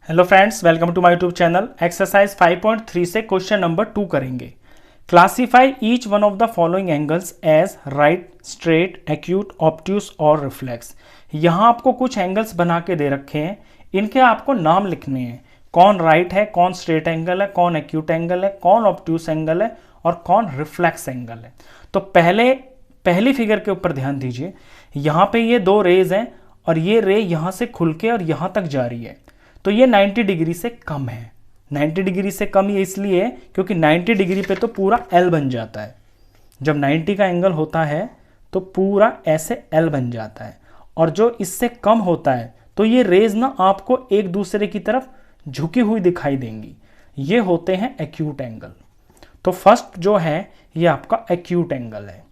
Hello friends, welcome to my YouTube channel. Exercise 5.3 से question number 2 करेंगे। Classify each one of the following angles as right, straight, acute, obtuse और reflex. यहाँ आपको कुछ angles बना के दे रखे हैं, इनके आपको नाम लिखने हैं। कौन राइट है, कौन स्ट्रेट एंगल है, कौन एक्यूट एंगल है, कौन ऑब्ट्यूस एंगल है और कौन रिफ्लेक्स एंगल है। तो पहली फिगर के ऊपर ध्यान दीजिए। यहाँ पे ये दो रेज हैं और ये रे यहाँ से खुल के और यहाँ तक जा रही है, तो ये 90 डिग्री से कम है। 90 डिग्री से कम ये इसलिए है क्योंकि 90 डिग्री पे तो पूरा L बन जाता है। जब 90 का एंगल होता है तो पूरा ऐसे L बन जाता है, और जो इससे कम होता है तो ये रेज ना आपको एक दूसरे की तरफ झुकी हुई दिखाई देंगी। ये होते हैं एक्यूट एंगल। तो फर्स्ट जो है ये आपका एक्यूट एंगल है।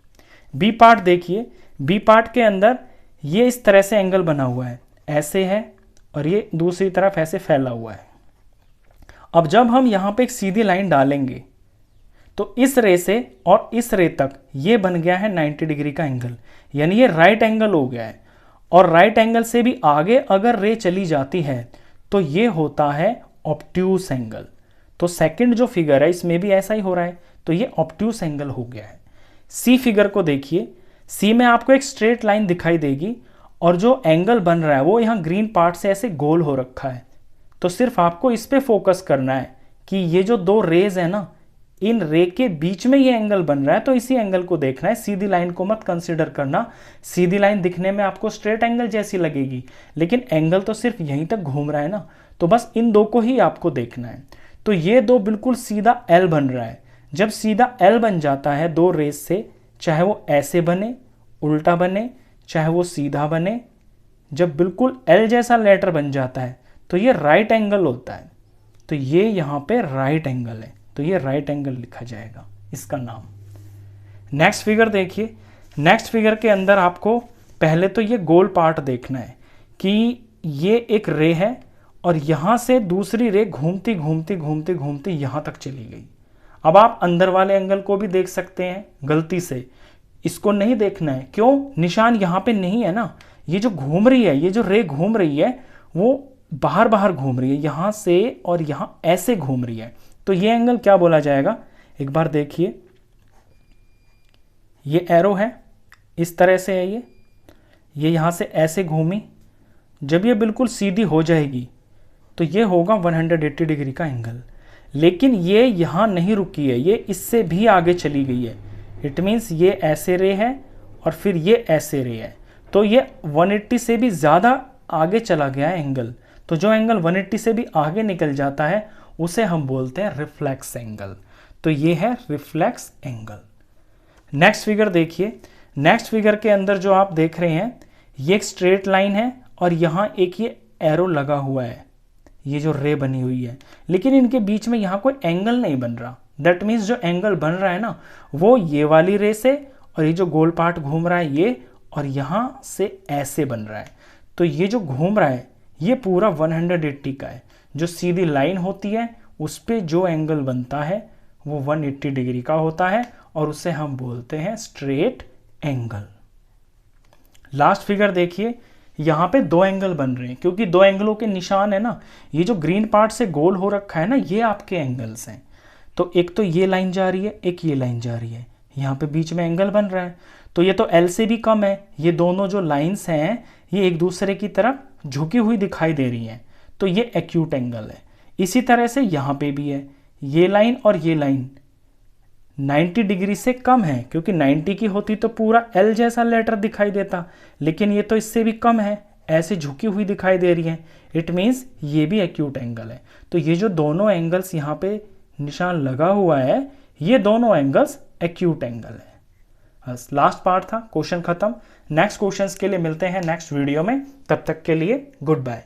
बी पार्ट देखिए, बी पार्ट के अंदर ये इस तरह से एंगल बना हुआ है, ऐसे है और ये दूसरी तरफ ऐसे फैला हुआ है। अब जब हम यहाँ पे एक सीधी लाइन डालेंगे तो इस रे से और इस रे तक ये बन गया है 90 डिग्री का एंगल, यानी ये राइट एंगल हो गया है। और राइट एंगल से भी आगे अगर रे चली जाती है तो ये होता है ऑब्ट्यूस एंगल। तो सेकंड जो फिगर है इसमें भी ऐसा ही हो रहा है, तो ये ऑब्ट्यूस एंगल हो गया है। सी फिगर को देखिए, सी में आपको एक स्ट्रेट लाइन दिखाई देगी और जो एंगल बन रहा है वो यहाँ ग्रीन पार्ट से ऐसे गोल हो रखा है। तो सिर्फ आपको इस पे फोकस करना है कि ये जो दो रेज है ना, इन रे के बीच में ये एंगल बन रहा है, तो इसी एंगल को देखना है। सीधी लाइन को मत कंसीडर करना। सीधी लाइन दिखने में आपको स्ट्रेट एंगल जैसी लगेगी, लेकिन एंगल तो सिर्फ यहीं तक घूम रहा है ना, तो बस इन दो को ही आपको देखना है। तो ये दो बिल्कुल सीधा L बन रहा है। जब सीधा L बन जाता है दो रेज से, चाहे वो ऐसे बने, उल्टा बने, चाहे वो सीधा बने, जब बिल्कुल L जैसा लेटर बन जाता है तो ये राइट एंगल होता है। तो ये यहाँ पे राइट एंगल है, तो ये राइट एंगल लिखा जाएगा इसका नाम। नेक्स्ट फिगर देखिए। नेक्स्ट फिगर के अंदर आपको पहले तो ये गोल पार्ट देखना है कि ये एक रे है और यहाँ से दूसरी रे घूमती घूमती घूमती घूमती यहाँ तक चली गई। अब आप अंदर वाले एंगल को भी देख सकते हैं, गलती से इसको नहीं देखना है। क्यों? निशान यहाँ पे नहीं है ना। ये जो घूम रही है, ये जो रे घूम रही है वो बाहर बाहर घूम रही है, यहाँ से और यहाँ ऐसे घूम रही है। तो ये एंगल क्या बोला जाएगा, एक बार देखिए। ये एरो है, इस तरह से है ये यहाँ से ऐसे घूमी। जब ये बिल्कुल सीधी हो जाएगी तो ये होगा 180 डिग्री का एंगल। लेकिन ये यहाँ नहीं रुकी है, ये इससे भी आगे चली गई है। इट मीन्स ये ऐसे रे है और फिर ये ऐसे रे है, तो ये 180 से भी ज़्यादा आगे चला गया है एंगल। तो जो एंगल 180 से भी आगे निकल जाता है उसे हम बोलते हैं रिफ्लेक्स एंगल। तो ये है रिफ्लेक्स एंगल। नेक्स्ट फिगर देखिए। नेक्स्ट फिगर के अंदर जो आप देख रहे हैं ये एक स्ट्रेट लाइन है और यहाँ एक ये एरो लगा हुआ है, ये जो रे बनी हुई है, लेकिन इनके बीच में यहाँ कोई एंगल नहीं बन रहा। दैट मीन्स जो एंगल बन रहा है ना वो ये वाली रे से और ये जो गोल पार्ट घूम रहा है ये, और यहाँ से ऐसे बन रहा है। तो ये जो घूम रहा है ये पूरा 180 का है। जो सीधी लाइन होती है उस पे जो एंगल बनता है वो 180 डिग्री का होता है और उसे हम बोलते हैं स्ट्रेट एंगल। लास्ट फिगर देखिए। यहाँ पे दो एंगल बन रहे हैं क्योंकि दो एंगलों के निशान है ना। ये जो ग्रीन पार्ट से गोल हो रखा है ना, ये आपके एंगल्स हैं। तो एक तो ये लाइन जा रही है, एक ये लाइन जा रही है, यहाँ पे बीच में एंगल बन रहा है। तो ये तो L से भी कम है। ये दोनों जो लाइंस हैं ये एक दूसरे की तरफ झुकी हुई दिखाई दे रही हैं, तो ये एक्यूट एंगल है। इसी तरह से यहाँ पे भी है, ये लाइन और ये लाइन 90 डिग्री से कम है, क्योंकि 90 की होती तो पूरा L जैसा लेटर दिखाई देता, लेकिन ये तो इससे भी कम है, ऐसे झुकी हुई दिखाई दे रही है। इट मीन्स ये भी एक्यूट एंगल है। तो ये जो दोनों एंगल्स यहाँ पे निशान लगा हुआ है ये दोनों एंगल्स एक्यूट एंगल है। बस लास्ट पार्ट था, क्वेश्चन खत्म। नेक्स्ट क्वेश्चंस के लिए मिलते हैं नेक्स्ट वीडियो में, तब तक के लिए गुड बाय।